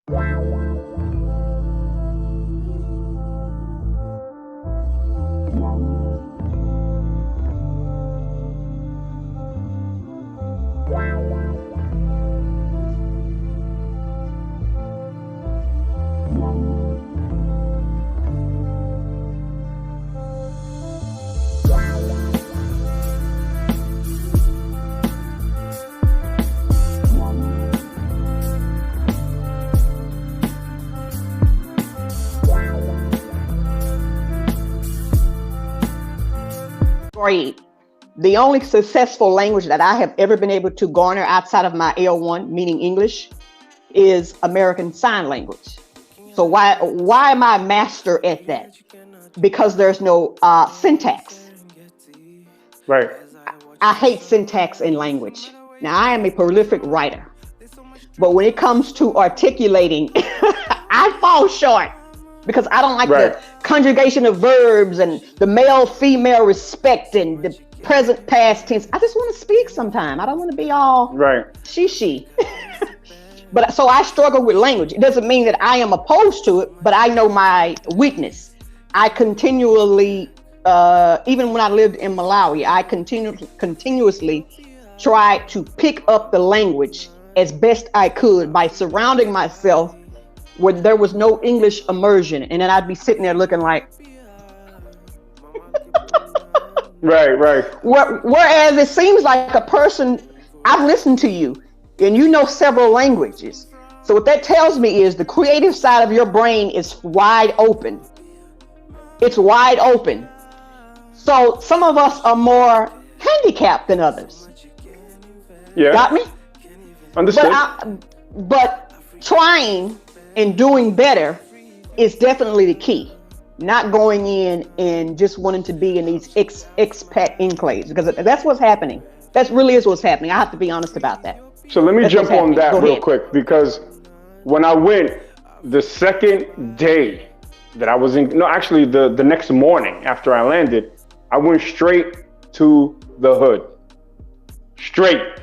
Grade. The only successful language that I have ever been able to garner outside of my L1, meaning English, is American Sign Language. So why am I a master at that? Because there's no syntax. Right. I hate syntax in language. Now, I am a prolific writer, but when it comes to articulating, I fall short because I don't like the conjugation of verbs and the male-female respect and the present past tense. I just want to speak sometime. I don't want to be all she. But so I struggle with language. It doesn't mean that I am opposed to it, but I know my weakness. I continually, even when I lived in Malawi, I continuously tried to pick up the language as best I could by surrounding myself where there was no English immersion. And then I'd be sitting there looking like, Right. Whereas it seems like a person, I've listened to you and you know several languages. So what that tells me is the creative side of your brain is wide open. It's wide open. So some of us are more handicapped than others. Yeah. Got me? Understood. But trying and doing better is definitely the key. Not going in and just wanting to be in these expat enclaves, because that's what's happening. That really is what's happening. I have to be honest about that. So let me jump on that real quick, because when I went the second day that I was in, no, actually the next morning after I landed, I went straight to the hood. Straight.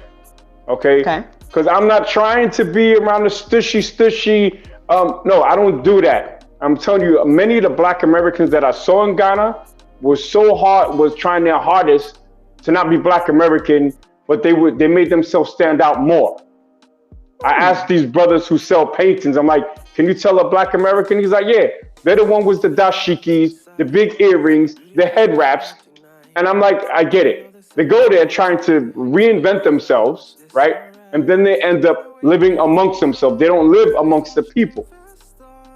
Okay? Because I'm not trying to be around the stushy. No, I don't do that. I'm telling you, many of the Black Americans that I saw in Ghana was trying their hardest to not be Black American, but they made themselves stand out more. I asked these brothers who sell paintings, I'm like, can you tell a Black American? He's like, yeah, they're the one with the dashikis, the big earrings, the head wraps. And I'm like, I get it. They go there trying to reinvent themselves, right? And then they end up living amongst themselves. They don't live amongst the people.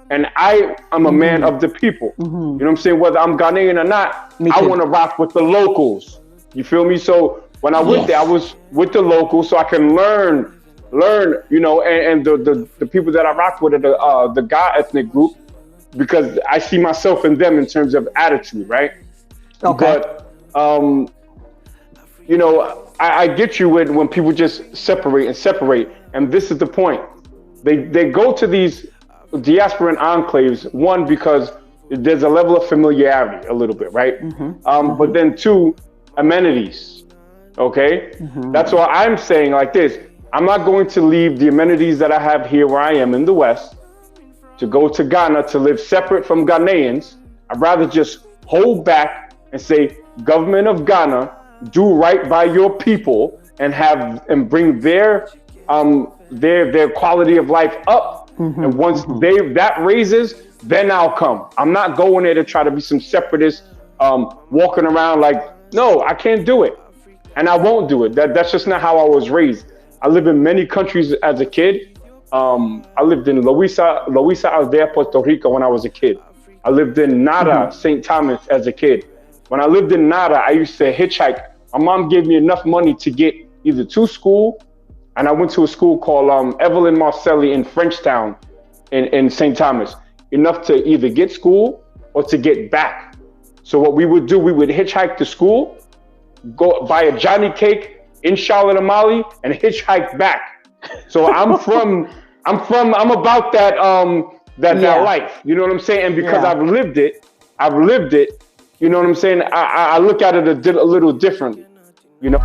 And I am a man of the people. You know what I'm saying? Whether I'm Ghanaian or not, I want to rock with the locals. You feel me? So when I went there, I was with the locals so I can learn, you know, and the people that I rock with are the Ga ethnic group, because I see myself in them in terms of attitude, right? Okay. But, you know, I get you when people just separate. And this is the point. They go to these diasporan enclaves, one, because there's a level of familiarity a little bit, right? But then two, amenities, okay? That's why I'm saying like this. I'm not going to leave the amenities that I have here where I am in the West to go to Ghana to live separate from Ghanaians. I'd rather just hold back and say, government of Ghana, do right by your people and bring their quality of life up. And once that raises, then I'll come. I'm not going there to try to be some separatist, walking around like, no, I can't do it. And I won't do it. That's just not how I was raised. I lived in many countries as a kid. I lived in Luisa Aldea, Puerto Rico when I was a kid. I lived in Nara, St. Thomas as a kid. When I lived in Nara, I used to hitchhike. My mom gave me enough money to get either to school, and I went to a school called Evelyn Marcelli in Frenchtown in St. Thomas, enough to either get school or to get back. So what we would do, we would hitchhike to school, go buy a Johnny cake in Charlotte, Amali, and hitchhike back. So I'm about that life. You know what I'm saying? And because I've lived it, you know what I'm saying? I look at it a little differently, you know?